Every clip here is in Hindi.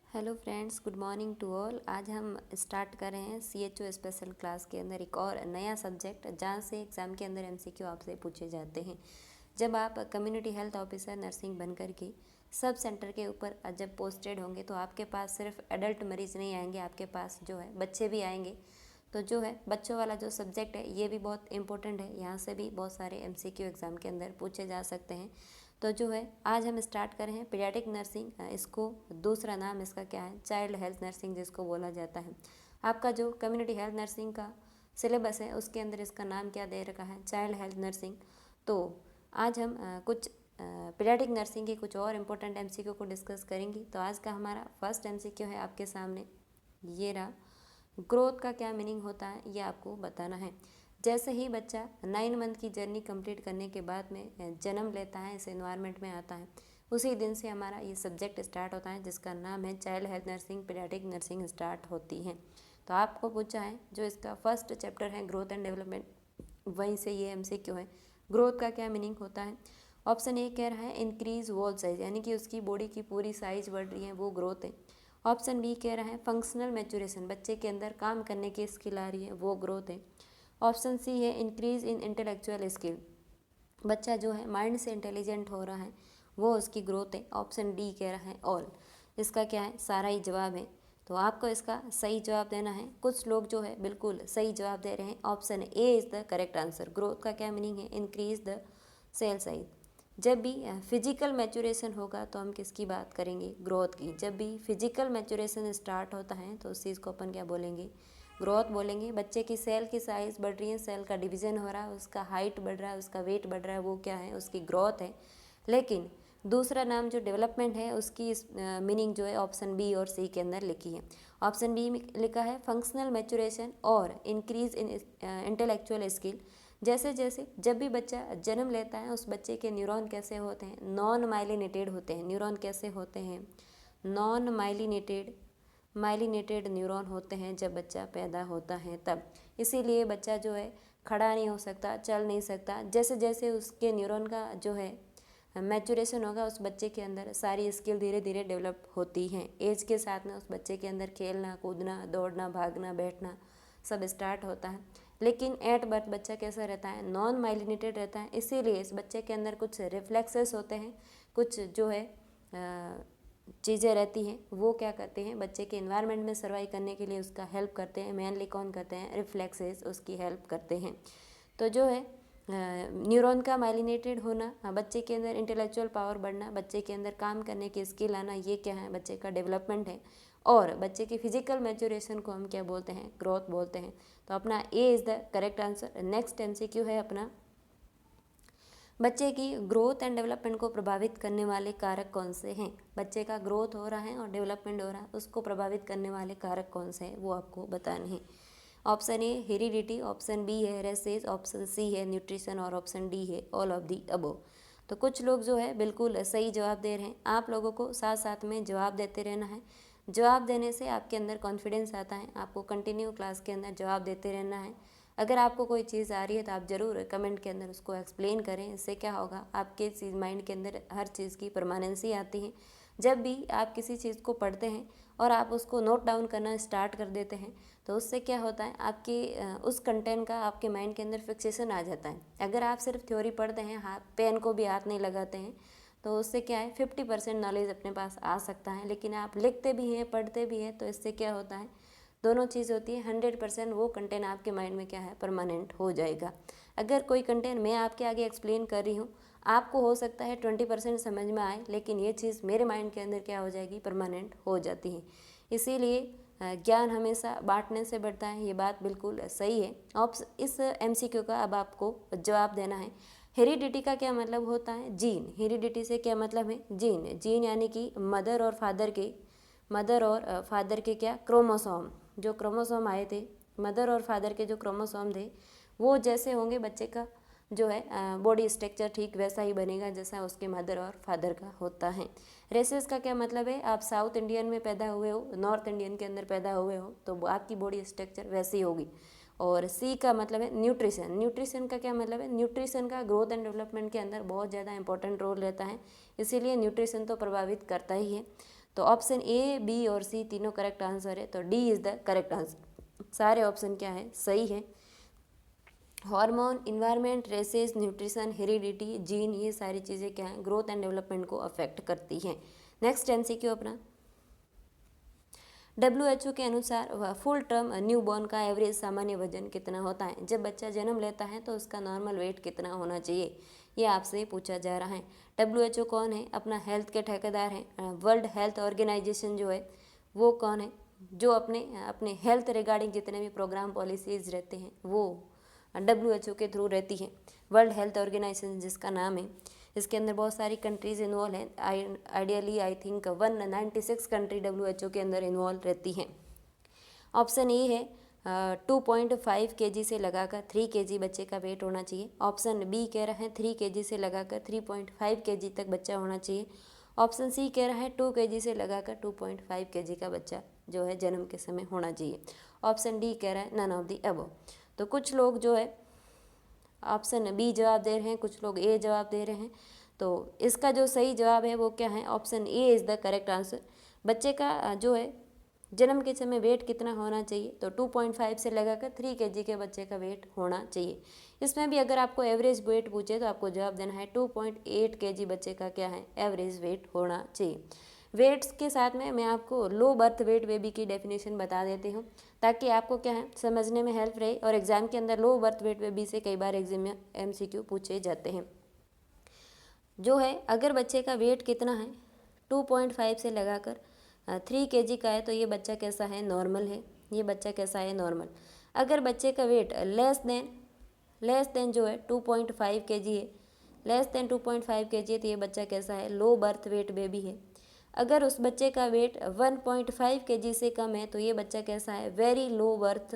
Hello friends, good morning to all. आज हम स्टार्ट कर रहे हैं CHO स्पेशल क्लास के अंदर एक और नया सब्जेक्ट, जहाँ से एग्ज़ाम के अंदर MCQ आपसे पूछे जाते हैं। जब आप कम्युनिटी हेल्थ ऑफिसर नर्सिंग बन कर के सब सेंटर के ऊपर जब पोस्टेड होंगे तो आपके पास सिर्फ एडल्ट मरीज़ नहीं आएंगे, आपके पास जो है बच्चे भी आएंगे। तो जो है बच्चों वाला जो सब्जेक्ट है ये भी बहुत इंपॉर्टेंट है, यहाँ से भी बहुत सारे MCQ एग्ज़ाम के अंदर पूछे जा सकते हैं। तो जो है आज हम स्टार्ट कर रहे हैं पीडियाट्रिक नर्सिंग। इसको दूसरा नाम इसका क्या है, चाइल्ड हेल्थ नर्सिंग जिसको बोला जाता है। आपका जो कम्युनिटी हेल्थ नर्सिंग का सिलेबस है उसके अंदर इसका नाम क्या दे रखा है, चाइल्ड हेल्थ नर्सिंग। तो आज हम कुछ पीडियाट्रिक नर्सिंग के कुछ और इम्पोर्टेंट MCQ को डिस्कस करेंगे। तो आज का हमारा फर्स्ट MCQ है आपके सामने, ये रहा। ग्रोथ का क्या मीनिंग होता है ये आपको बताना है। जैसे ही बच्चा 9 मंथ की जर्नी कंप्लीट करने के बाद में जन्म लेता है, इस एनवायरनमेंट में आता है, उसी दिन से हमारा ये सब्जेक्ट स्टार्ट होता है जिसका नाम है child health nursing, paediatric nursing start होती है। तो आपको पूछा है जो इसका फर्स्ट चैप्टर है ग्रोथ एंड डेवलपमेंट, वहीं से ये MCQ है। ग्रोथ का क्या मीनिंग होता है? ऑप्शन ए कह रहा है इंक्रीज वॉल साइज, यानी कि उसकी बॉडी की पूरी साइज बढ़ रही है, वो ग्रोथ है। ऑप्शन बी कह रहा है फंक्शनल मैच्योरेशन, बच्चे के अंदर काम करने की स्किल आ रही है, वो ग्रोथ है। ऑप्शन सी है इंक्रीज इन इंटेलेक्चुअल स्किल, बच्चा जो है माइंड से इंटेलिजेंट हो रहा है, वो उसकी ग्रोथ है। ऑप्शन डी कह रहा है ऑल, इसका क्या है, सारा ही जवाब है। तो आपको इसका सही जवाब देना है। कुछ लोग जो है बिल्कुल सही जवाब दे रहे हैं, option A is the correct answer. Growth का क्या मीनिंग है, इंक्रीज द सेल साइज। जब भी फिजिकल मैच्योरेशन होगा तो हम किसकी बात करेंगे, ग्रोथ की। जब भी फिजिकल मैच्योरेशन स्टार्ट होता है तो उस चीज़ को अपन क्या बोलेंगे, ग्रोथ बोलेंगे। बच्चे की सेल की साइज़ बढ़ रही है, सेल का डिवीज़न हो रहा है, उसका हाइट बढ़ रहा है, उसका वेट बढ़ रहा है, वो क्या है, उसकी ग्रोथ है। लेकिन दूसरा नाम जो डेवलपमेंट है उसकी मीनिंग जो है ऑप्शन बी और सी के अंदर लिखी है। ऑप्शन बी में लिखा है फंक्शनल मैच्योरेशन और इंक्रीज इन इंटेलेक्चुअल स्किल। जैसे जैसे जब भी बच्चा जन्म लेता है उस बच्चे के न्यूरॉन कैसे होते हैं, नॉन माइलिनेटेड होते हैं। न्यूरॉन कैसे होते हैं, नॉन माइलिनेटेड न्यूरॉन होते हैं जब बच्चा पैदा होता है तब। इसीलिए बच्चा जो है खड़ा नहीं हो सकता, चल नहीं सकता। जैसे जैसे उसके न्यूरॉन का जो है मैच्योरेशन होगा उस बच्चे के अंदर सारी स्किल धीरे धीरे डेवलप होती हैं। एज के साथ में उस बच्चे के अंदर खेलना कूदना दौड़ना भागना बैठना सब स्टार्ट होता है। लेकिन एट बर्थ बच्चा कैसा रहता है, नॉन माइलिनेटेड रहता है। इसीलिए इस बच्चे के अंदर कुछ रिफ्लेक्सेस होते हैं, कुछ जो है चीज़ें रहती हैं, वो क्या करते हैं, बच्चे के इन्वायरमेंट में सर्वाइव करने के लिए उसका हेल्प करते हैं। मेनली कौन करते हैं, रिफ्लेक्सेस उसकी हेल्प करते हैं। तो जो है न्यूरॉन का माइलिनेटेड होना, बच्चे के अंदर इंटेलेक्चुअल पावर बढ़ना, बच्चे के अंदर काम करने की स्किल आना, ये क्या है, बच्चे का डेवलपमेंट है। और बच्चे की फिजिकल मैच्योरेशन को हम क्या बोलते हैं, ग्रोथ बोलते हैं। तो अपना A is the correct answer. Next MCQ है अपना, बच्चे की ग्रोथ एंड डेवलपमेंट को प्रभावित करने वाले कारक कौन से हैं। बच्चे का ग्रोथ हो रहा है और डेवलपमेंट हो रहा है, उसको प्रभावित करने वाले कारक कौन से हैं वो आपको बताने हैं। Option A heredity, option B है रेसेस, ऑप्शन सी है न्यूट्रिशन और ऑप्शन डी है ऑल ऑफ दी अबो। तो कुछ लोग जो है बिल्कुल सही जवाब दे रहे हैं। आप लोगों को साथ साथ में जवाब देते रहना है। जवाब देने से आपके अंदर कॉन्फिडेंस आता है, आपको कंटिन्यू क्लास के अंदर जवाब देते रहना है। अगर आपको कोई चीज़ आ रही है तो आप ज़रूर कमेंट के अंदर उसको एक्सप्लेन करें। इससे क्या होगा, आपके चीज़ माइंड के अंदर हर चीज़ की परमानेंसी आती है। जब भी आप किसी चीज़ को पढ़ते हैं और आप उसको नोट डाउन करना स्टार्ट कर देते हैं तो उससे क्या होता है, आपके उस कंटेंट का आपके माइंड के अंदर फिक्सेशन आ जाता है। अगर आप सिर्फ थ्योरी पढ़ते हैं, हाथ पेन को भी हाथ नहीं लगाते हैं, तो उससे क्या है 50% नॉलेज अपने पास आ सकता है। लेकिन आप लिखते भी हैं पढ़ते भी हैं तो इससे क्या होता है, दोनों चीज़ होती है। 100% वो कंटेंट आपके माइंड में क्या है, परमानेंट हो जाएगा। अगर कोई कंटेंट मैं आपके आगे एक्सप्लेन कर रही हूँ, आपको हो सकता है 20% समझ में आए, लेकिन ये चीज़ मेरे माइंड के अंदर क्या हो जाएगी, परमानेंट हो जाती है। इसीलिए ज्ञान हमेशा बांटने से बढ़ता है, ये बात बिल्कुल सही है। अब इस MCQ का अब आपको जवाब देना है। हेरिडिटी का क्या मतलब होता है, जीन। हेरिडिटी से क्या मतलब है, जीन। जीन यानी कि मदर और फादर के क्या, क्रोमोसोम। जो क्रोमोसोम आए थे, मदर और फादर के जो क्रोमोसोम थे वो जैसे होंगे, बच्चे का जो है बॉडी स्ट्रक्चर ठीक वैसा ही बनेगा जैसा उसके मदर और फादर का होता है। रेसेस का क्या मतलब है, आप साउथ इंडियन में पैदा हुए हो, नॉर्थ इंडियन के अंदर पैदा हुए हो तो आपकी बॉडी स्ट्रक्चर वैसी होगी। और सी का मतलब है न्यूट्रिशन। न्यूट्रिशन का क्या मतलब है, न्यूट्रिशन का ग्रोथ एंड डेवलपमेंट के अंदर बहुत ज़्यादा इंपॉर्टेंट रोल रहता है, इसीलिए न्यूट्रिशन तो प्रभावित करता ही है। तो ऑप्शन ए, बी और सी तीनों करेक्ट आंसर है, तो D is the correct answer. सारे ऑप्शन क्या है, सही है। Hormone, environment, races, nutrition, heredity, gene, ये सारी चीज़ें क्या हैं, ग्रोथ एंड डेवलपमेंट को अफेक्ट करती हैं। नेक्स्ट एमसीक्यू अपना, WHO के अनुसार फुल टर्म न्यूबॉर्न का एवरेज सामान्य वजन कितना होता है? जब बच्चा जन्म लेता है तो उसका नॉर्मल वेट कितना होना चाहिए, ये आपसे पूछा जा रहा है। WHO कौन है? अपना हेल्थ के ठेकेदार हैं। वर्ल्ड हेल्थ ऑर्गेनाइजेशन जो है वो कौन है? जो अपने अपने हेल्थ रिगार्डिंग जितने भी प्रोग्राम पॉलिसीज़ रहते हैं वो WHO के थ्रू रहती है। वर्ल्ड हेल्थ ऑर्गेनाइजेशन जिसका नाम है, इसके अंदर बहुत सारी कंट्रीज़ इन्वॉल्व हैं। Ideally I think 196 country WHO के अंदर इन्वॉल्व रहती हैं। ऑप्शन ए है 2.5 kg से लगाकर 3 kg बच्चे का वेट होना चाहिए। ऑप्शन बी कह रहा है 3 kg से लगाकर 3.5 kg तक बच्चा होना चाहिए। ऑप्शन सी कह रहा है 2 kg से लगाकर 2.5 kg का बच्चा जो है जन्म के समय होना चाहिए। ऑप्शन डी कह रहा है नन ऑफ दी अबव। तो कुछ लोग जो है ऑप्शन बी जवाब दे रहे हैं, कुछ लोग ए जवाब दे रहे हैं। तो इसका जो सही जवाब है वो क्या है, option A is the correct answer. बच्चे का जो है जन्म के समय वेट कितना होना चाहिए, तो 2.5 से लगाकर 3 kg के बच्चे का वेट होना चाहिए। इसमें भी अगर आपको एवरेज वेट पूछे तो आपको जवाब देना है 2.8 kg बच्चे का क्या है, एवरेज वेट होना चाहिए। वेट्स के साथ में मैं आपको लो बर्थ वेट बेबी की डेफिनेशन बता देती हूँ, ताकि आपको क्या है समझने में हेल्प रहे। और एग्ज़ाम के अंदर लो बर्थ वेट बेबी से कई बार एग्जाम में MCQ पूछे जाते हैं। जो है अगर बच्चे का वेट कितना है 2.5 से लगाकर 3 kg का है तो ये बच्चा कैसा है, नॉर्मल है। ये बच्चा कैसा है, नॉर्मल। अगर बच्चे का वेट लेस देन जो है 2.5 kg है, लेस देन 2.5 kg है तो ये बच्चा कैसा है, लो बर्थ वेट बेबी है। अगर उस बच्चे का वेट 1.5 kg से कम है तो ये बच्चा कैसा है, very low birth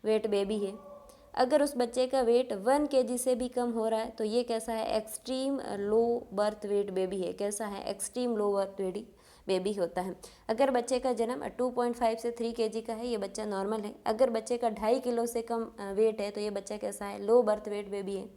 weight baby है। अगर उस बच्चे का वेट 1 kg से भी कम हो रहा है तो ये कैसा है, extreme low birth weight baby है। कैसा है, एक्सट्रीम लो बर्थ बेबी होता है। अगर बच्चे का जन्म 2.5 से 3 kg का है, ये बच्चा नॉर्मल है। अगर बच्चे का 2.5 किलो से कम वेट है तो ये बच्चा कैसा है, लो बर्थ वेट बेबी है।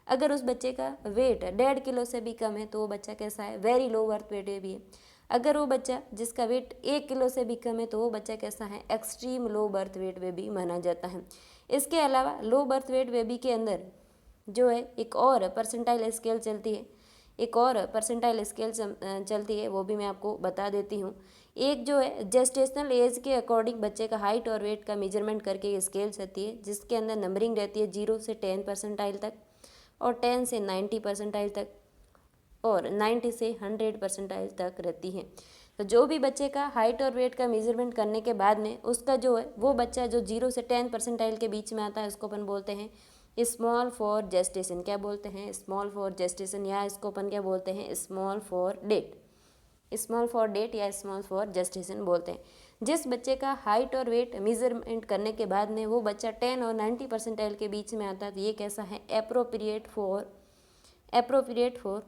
अगर उस बच्चे का वेट 1.5 किलो से भी कम है तो वो बच्चा कैसा है, very low birth weight baby है। अगर वो बच्चा जिसका वेट 1 किलो से भी कम है तो वो बच्चा कैसा है, extreme low birth weight baby माना जाता है। इसके अलावा लो बर्थ वेट बेबी के अंदर जो है एक और परसेंटाइल स्केल चलती है, एक और परसेंटाइल स्केल चलती है, वो भी मैं आपको बता देती हूँ। एक जो है जेस्टेशनल एज के अकॉर्डिंग बच्चे का हाइट और वेट का मेजरमेंट करके स्केल चलती है, जिसके अंदर नंबरिंग रहती है 0 से 10 परसेंटाइल तक, और 10 से 90 परसेंटाइल तक, और 90 से 100 परसेंटाइल तक रहती है। तो जो भी बच्चे का हाइट और वेट का मेजरमेंट करने के बाद में उसका जो है वो बच्चा जो 0 से 10 परसेंटाइल के बीच में आता है उसको अपन बोलते हैं स्मॉल फॉर जेस्टेशन। क्या बोलते हैं, स्मॉल फॉर जेस्टेशन, या इसको अपन क्या बोलते हैं, small for date. Small for date या स्मॉल फॉर जेस्टेशन बोलते हैं। जिस बच्चे का हाइट और वेट मेजरमेंट करने के बाद में वो बच्चा 10 और 90 परसेंटाइल के बीच में आता है तो ये कैसा है, अप्रोप्रिएट फॉर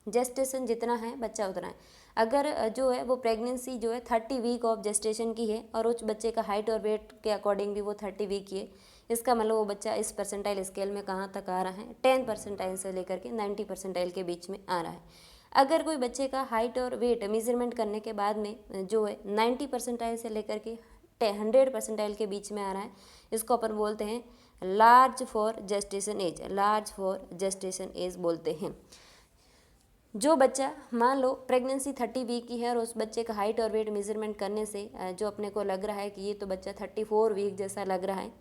जेस्टेशन जितना है बच्चा उतना है। अगर जो है वो प्रेगनेंसी जो है 30 वीक ऑफ जेस्टेशन की है और उस बच्चे का हाइट और वेट के अकॉर्डिंग भी वो 30 वीक की है, इसका मतलब वो बच्चा इस परसेंटाइल स्केल में कहाँ तक आ रहा है, 10 परसेंटाइल से लेकर के 90 परसेंटाइल के बीच में आ रहा है। अगर कोई बच्चे का हाइट और वेट मेजरमेंट करने के बाद में जो है 90 परसेंटाइल से लेकर के 100 परसेंटाइल के बीच में आ रहा है, इसको अपन बोलते हैं लार्ज फॉर जेस्टेशन एज बोलते हैं। जो बच्चा मान लो प्रेगनेंसी 30 वीक की है और उस बच्चे का हाइट और वेट मेजरमेंट करने से जो अपने को लग रहा है कि ये तो बच्चा 34 वीक जैसा लग रहा है,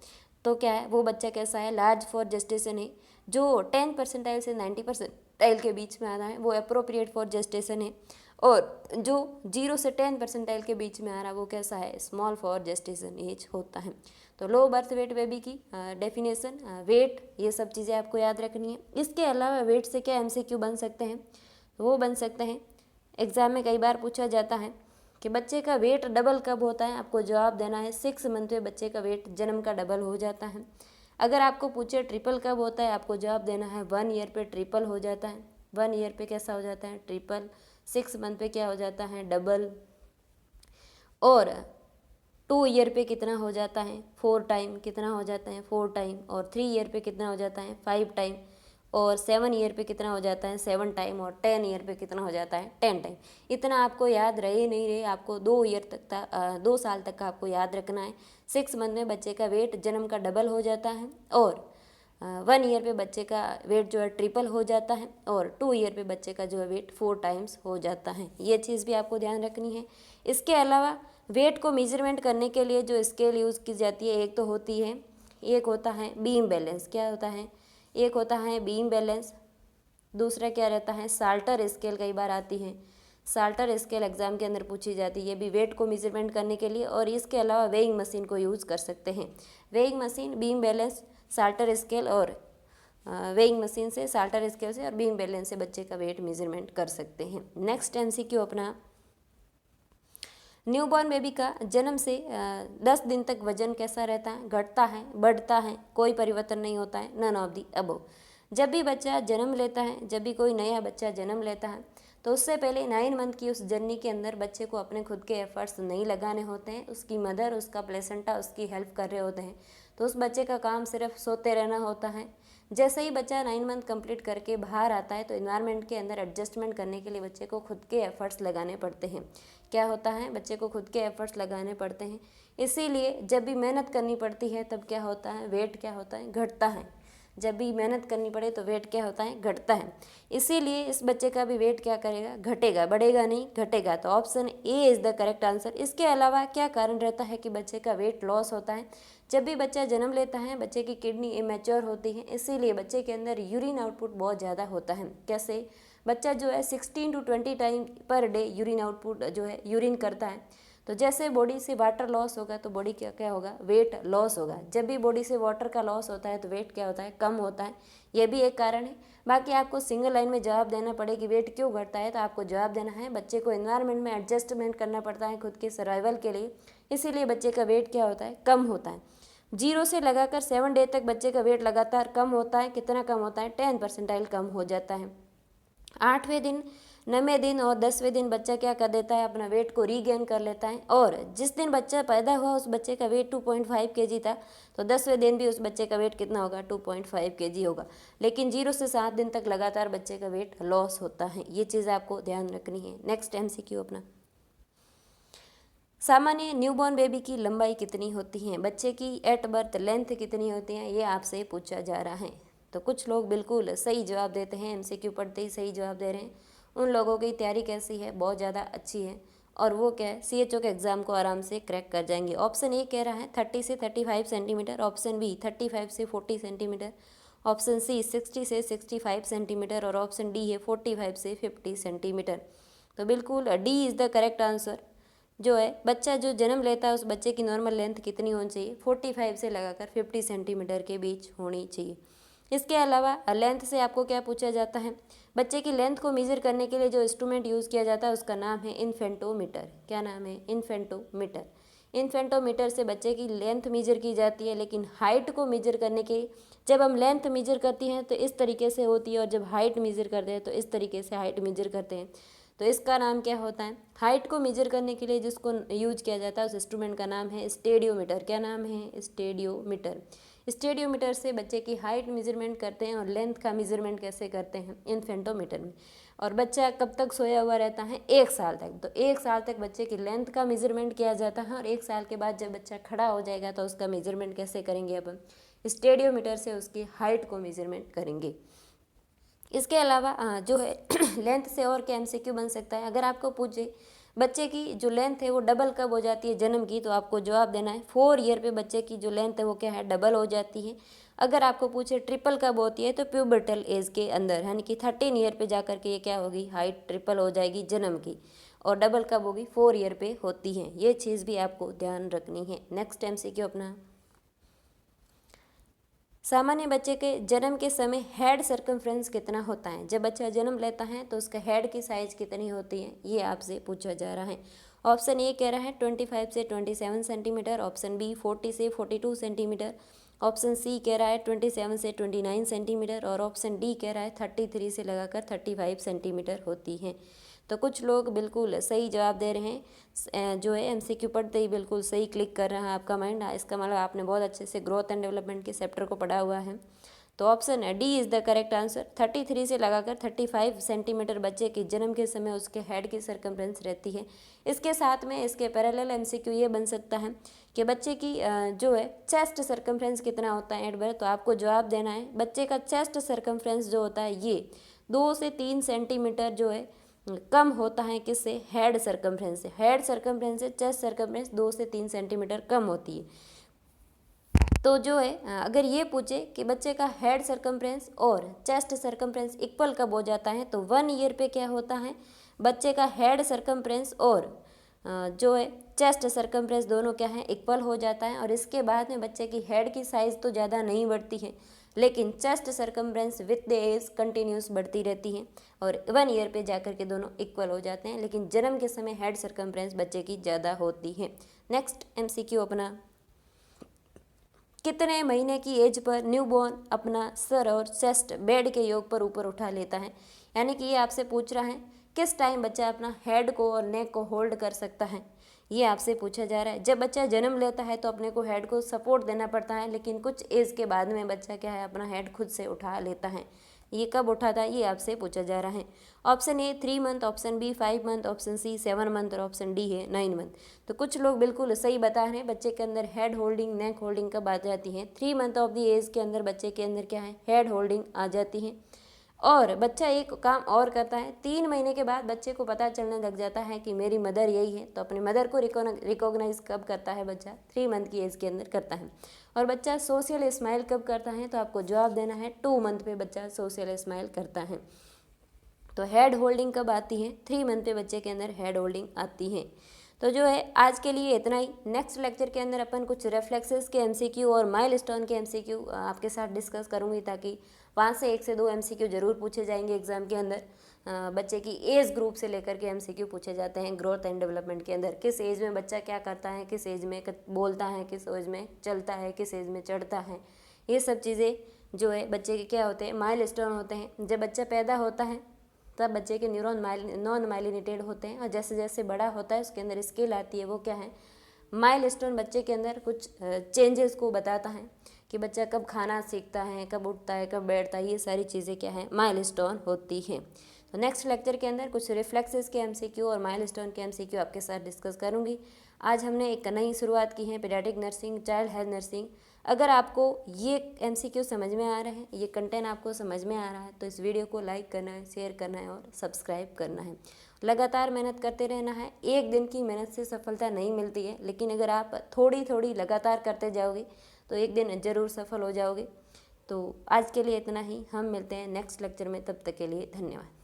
तो क्या है, वो बच्चा कैसा है, लार्ज फॉर जेस्टेशन है। जो 10 परसेंटाइल से 90 परसेंटाइल के बीच में आ रहा है वो अप्रोप्रिएट फॉर जेस्टेशन है, और जो 0 से 10 परसेंटाइल के बीच में आ रहा है वो कैसा है, स्मॉल फॉर जेस्टेशन एज होता है। तो लो बर्थ वेट बेबी की डेफिनेशन, वेट, ये सब चीज़ें आपको याद रखनी है। इसके अलावा वेट से क्या MCQ बन सकते हैं, वो बन सकते हैं, एग्ज़ाम में कई बार पूछा जाता है कि बच्चे का वेट डबल कब होता है, आपको जवाब देना है 6 मंथ में बच्चे का वेट जन्म का डबल हो जाता है। अगर आपको पूछे ट्रिपल कब होता है, आपको जवाब देना है 1 ईयर पे ट्रिपल हो जाता है। 1 ईयर पे कैसा हो जाता है, ट्रिपल। 6 मंथ पे क्या हो जाता है, डबल। और 2 ईयर पे कितना हो जाता है, 4 टाइम। कितना हो जाता है, 4 टाइम। और 3 ईयर पे कितना हो जाता है, 5 टाइम। और 7 ईयर पे कितना हो जाता है 7 टाइम, और 10 ईयर पे कितना हो जाता है 10 टाइम। इतना आपको याद रहे नहीं रहे, आपको 2 ईयर तक 2 साल तक का आपको याद रखना है। 6 मंथ में बच्चे का वेट जन्म का डबल हो जाता है, और 1 ईयर पे बच्चे का वेट जो है ट्रिपल हो जाता है, और 2 ईयर पे बच्चे का जो है वेट 4 टाइम्स हो जाता है। ये चीज़ भी आपको ध्यान रखनी है। इसके अलावा वेट को मेजरमेंट करने के लिए जो स्केल यूज़ की जाती है, एक होता है बीम बैलेंस। क्या होता है? एक होता है बीम बैलेंस, दूसरा क्या रहता है साल्टर स्केल। कई बार आती है साल्टर स्केल, एग्जाम के अंदर पूछी जाती है। ये भी वेट को मेजरमेंट करने के लिए, और इसके अलावा वेइंग मशीन को यूज़ कर सकते हैं। Weighing machine, beam balance, Salter scale, और वेइंग मशीन से, साल्टर स्केल से और बीम बैलेंस से बच्चे का वेट मेजरमेंट कर सकते हैं। नेक्स्ट MCQ अपना, न्यूबॉर्न बेबी का जन्म से 10 दिन तक वजन कैसा रहता है? घटता है, बढ़ता है, कोई परिवर्तन नहीं होता है, नन ऑफ दी अबव। जब भी बच्चा जन्म लेता है, जब भी कोई नया बच्चा जन्म लेता है, तो उससे पहले 9 मंथ की उस जर्नी के अंदर बच्चे को अपने खुद के एफर्ट्स नहीं लगाने होते हैं। उसकी मदर, उसका प्लेसेंटा उसकी हेल्प कर रहे होते हैं, तो उस बच्चे का काम सिर्फ सोते रहना होता है। जैसे ही बच्चा 9 मंथ कंप्लीट करके बाहर आता है, तो इन्वायरमेंट के अंदर एडजस्टमेंट करने के लिए बच्चे को खुद के एफर्ट्स लगाने पड़ते हैं। क्या होता है? बच्चे को खुद के एफर्ट्स लगाने पड़ते हैं। इसीलिए जब भी मेहनत करनी पड़ती है, तब क्या होता है? वेट क्या होता है? घटता है। जब भी मेहनत करनी पड़े तो वेट क्या होता है? घटता है। इसीलिए इस बच्चे का भी वेट क्या करेगा? घटेगा, बढ़ेगा नहीं, घटेगा। तो option A is the correct answer. इसके अलावा क्या कारण रहता है कि बच्चे का वेट लॉस होता है? जब भी बच्चा जन्म लेता है, बच्चे की किडनी इमेच्योर होती है, इसीलिए बच्चे के अंदर यूरिन आउटपुट बहुत ज़्यादा होता है। कैसे? बच्चा जो है 16 to 20 time per day urine output जो है यूरिन करता है। तो जैसे बॉडी से वाटर लॉस होगा, तो बॉडी क्या क्या होगा? वेट लॉस होगा। जब भी बॉडी से वाटर का लॉस होता है, तो वेट क्या होता है? कम होता है। ये भी एक कारण है। बाकी आपको सिंगल लाइन में जवाब देना पड़े कि वेट क्यों घटता है, तो आपको जवाब देना है बच्चे को एनवायरनमेंट में एडजस्टमेंट करना पड़ता है खुद के सर्वाइवल के लिए, इसीलिए बच्चे का वेट क्या होता है? कम होता है। 0 से लगाकर 7 डे तक बच्चे का वेट लगातार कम होता है। कितना कम होता है? 10 परसेंटाइल कम हो जाता है। 8वें दिन, 9वें दिन और 10वें दिन बच्चा क्या कर देता है? अपना वेट को रीगेन कर लेता है। और जिस दिन बच्चा पैदा हुआ उस बच्चे का वेट 2.5 kg था, तो 10वें दिन भी उस बच्चे का वेट कितना होगा? 2.5 kg होगा। लेकिन 0 से 7 दिन तक लगातार बच्चे का वेट लॉस होता है। ये चीज़ आपको ध्यान रखनी है। नेक्स्ट MCQ अपना, सामान्य न्यूबॉर्न बेबी की लंबाई कितनी होती है? बच्चे की एट बर्थ लेंथ कितनी होती है? ये आपसे पूछा जा रहा है। तो कुछ लोग बिल्कुल सही जवाब देते हैं, MCQ पढ़ते ही सही जवाब दे रहे हैं। उन लोगों की तैयारी कैसी है? बहुत ज़्यादा अच्छी है, और वो क्या है? CHO के एग्ज़ाम को आराम से क्रैक कर जाएंगे। ऑप्शन ए कह रहा है 30 से 35 सेंटीमीटर, ऑप्शन बी 35 से 40 सेंटीमीटर, ऑप्शन सी 60 से 65 सेंटीमीटर, और ऑप्शन डी है 45 से 50 सेंटीमीटर। तो बिल्कुल D is the correct answer. जो है बच्चा जो जन्म लेता है, उस बच्चे की नॉर्मल लेंथ कितनी होनी चाहिए? 45 से लगाकर 50 सेंटीमीटर के बीच होनी चाहिए। इसके अलावा लेंथ से आपको क्या पूछा जाता है? बच्चे की लेंथ को मेज़र करने के लिए जो इंस्ट्रूमेंट यूज़ किया जाता है उसका नाम है इन्फेंटोमीटर। क्या नाम है? इन्फेंटोमीटर। इन्फेंटोमीटर से बच्चे की लेंथ मेजर की जाती है, लेकिन हाइट को मेजर करने के, जब हम लेंथ मेजर करती हैं तो इस तरीके से होती है, और जब हाइट मेजर करते हैं तो इस तरीके से हाइट मेजर करते हैं। तो इसका नाम क्या होता है? हाइट को मेजर करने के लिए जिसको यूज किया जाता है उस इंस्ट्रूमेंट का नाम है स्टेडियोमीटर। क्या नाम है? स्टेडियोमीटर। स्टेडियोमीटर से बच्चे की हाइट मेजरमेंट करते हैं, और लेंथ का मेजरमेंट कैसे करते हैं? इन्फेंटोमीटर में। और बच्चा कब तक सोया हुआ रहता है? 1 साल तक। तो 1 साल तक बच्चे की लेंथ का मेजरमेंट किया जाता है, और 1 साल के बाद जब बच्चा खड़ा हो जाएगा तो उसका मेजरमेंट कैसे करेंगे? अब स्टेडियोमीटर से उसकी हाइट को मेजरमेंट करेंगे। इसके अलावा जो है लेंथ से और क्या MCQ बन सकता है? अगर आपको पूछे बच्चे की जो लेंथ है वो डबल कब हो जाती है जन्म की, तो आपको जवाब देना है 4 ईयर पे बच्चे की जो लेंथ है वो क्या है? डबल हो जाती है। अगर आपको पूछे ट्रिपल कब होती है, तो प्यूबर्टल एज के अंदर, यानी कि 13 ईयर पे जाकर के ये क्या होगी? हाइट ट्रिपल हो जाएगी जन्म की। और डबल कब होगी? 4 ईयर पे होती है। ये चीज़ भी आपको ध्यान रखनी है। नेक्स्ट MCQ अपना, सामान्य बच्चे के जन्म के समय हेड सर्कमफ्रेंस कितना होता है? जब बच्चा जन्म लेता है तो उसका हेड की साइज़ कितनी होती है? ये आपसे पूछा जा रहा है। ऑप्शन ए कह रहा है 25 से 27 सेंटीमीटर, ऑप्शन बी 40 से 42 सेंटीमीटर, ऑप्शन सी कह रहा है 27 से 29 सेंटीमीटर, और ऑप्शन डी कह रहा है 33 से लगाकर 35 सेंटीमीटर होती है। तो कुछ लोग बिल्कुल सही जवाब दे रहे हैं। जो है MCQ पढ़ते ही बिल्कुल सही क्लिक कर रहा है आपका माइंड। इसका मतलब आपने बहुत अच्छे से ग्रोथ एंड डेवलपमेंट के चैप्टर को पढ़ा हुआ है। तो option D is the correct answer. 33 से लगाकर 35 सेंटीमीटर बच्चे के जन्म के समय उसके हेड की सर्कमफ्रेंस रहती है। इसके साथ में इसके पैरेलल एमसीक्यू ये बन सकता है कि बच्चे की जो है चेस्ट सर्कमफ्रेंस कितना होता है एट बर्थ। तो आपको जवाब देना है बच्चे का चेस्ट सर्कमफ्रेंस जो होता है ये 2 से 3 सेंटीमीटर जो है कम होता है किससे, हेड सर्कमफ्रेंस से। हेड सर्कमफ्रेंस से चेस्ट सर्कमफ्रेंस 2 से 3 सेंटीमीटर कम होती है। तो जो है अगर ये पूछे कि बच्चे का हेड सर्कमफ्रेंस और चेस्ट सर्कमफ्रेंस इक्वल कब हो जाता है, तो 1 ईयर पे क्या होता है, बच्चे का हेड सर्कमफ्रेंस और जो है चेस्ट सर्कमफ्रेंस दोनों क्या है, इक्वल हो जाता है। और इसके बाद में बच्चे की हेड की साइज़ तो ज़्यादा नहीं बढ़ती है, लेकिन chest circumference with the age continuous बढ़ती रहती है और 1 ईयर पे जाकर के दोनों इक्वल हो जाते हैं। लेकिन जन्म के समय हेड सर्कमफ्रेंस बच्चे की ज़्यादा होती है। नेक्स्ट एमसीक्यू अपना, कितने महीने की एज पर न्यूबॉर्न अपना सर और चेस्ट बेड के योग पर ऊपर उठा लेता है। यानी कि ये आपसे पूछ रहा है किस टाइम बच्चा अपना हेड को और नेक को होल्ड कर सकता है, ये आपसे पूछा जा रहा है। जब बच्चा जन्म लेता है तो अपने को हेड को सपोर्ट देना पड़ता है, लेकिन कुछ एज के बाद में बच्चा क्या है, अपना हेड खुद से उठा लेता है। ये कब उठाता है, ये आपसे पूछा जा रहा है। Option A 3 month, option B 5 month, option C 7 month और ऑप्शन डी है 9 मंथ। तो कुछ लोग बिल्कुल सही बता रहे हैं, बच्चे के अंदर हेड होल्डिंग नेक होल्डिंग कब आ जाती है, 3 मंथ ऑफ द एज के अंदर बच्चे के अंदर क्या है, हेड होल्डिंग आ जाती है। और बच्चा एक काम और करता है, 3 महीने के बाद बच्चे को पता चलने लग जाता है कि मेरी मदर यही है। तो अपनी मदर को रिकॉग्नाइज कब करता है बच्चा, 3 मंथ की एज के अंदर करता है। और बच्चा सोशल स्माइल कब करता है, तो आपको जवाब देना है 2 मंथ पे बच्चा सोशल स्माइल करता है। तो हेड होल्डिंग कब आती है, 3 मंथ पे बच्चे के अंदर हेड होल्डिंग आती है। तो जो है आज के लिए इतना ही। नेक्स्ट लेक्चर के अंदर अपन कुछ रेफ्लेक्सेस के एमसीक्यू और माइलस्टोन के एमसीक्यू आपके साथ डिस्कस करूंगी, ताकि वहाँ से 1 से 2 एमसीक्यू जरूर पूछे जाएंगे एग्जाम के अंदर। बच्चे की एज ग्रुप से लेकर के एमसीक्यू पूछे जाते हैं ग्रोथ एंड डेवलपमेंट के अंदर। किस एज में बच्चा क्या करता है, किस एज में बोलता है, किस एज में चलता है, किस एज में चढ़ता है, ये सब चीज़ें जो है बच्चे के क्या होते हैं, माइलस्टोन होते हैं। जब बच्चा पैदा होता है तब बच्चे के न्यूरॉन नॉन माइलिनेटेड होते हैं, और जैसे जैसे बड़ा होता है उसके अंदर स्केल आती है, वो क्या है, माइलस्टोन। बच्चे के अंदर कुछ चेंजेस को बताता है कि बच्चा कब खाना सीखता है, कब उठता है, कब बैठता है, ये सारी चीज़ें क्या है, माइलस्टोन होती हैं। तो नेक्स्ट लेक्चर के अंदर कुछ रिफ्लेक्सेस के एमसीक्यू और माइलस्टोन के एमसीक्यू आपके साथ डिस्कस करूंगी। आज हमने एक नई शुरुआत की है, paediatric nursing, child health nursing. अगर आपको ये एमसीक्यू समझ में आ रहा है, ये कंटेंट आपको समझ में आ रहा है, तो इस वीडियो को लाइक करना है, शेयर करना है और सब्सक्राइब करना है। लगातार मेहनत करते रहना है। एक दिन की मेहनत से सफलता नहीं मिलती है, लेकिन अगर आप थोड़ी थोड़ी लगातार करते जाओगे तो एक दिन ज़रूर सफल हो जाओगे। तो आज के लिए इतना ही, हम मिलते हैं नेक्स्ट लेक्चर में, तब तक के लिए धन्यवाद।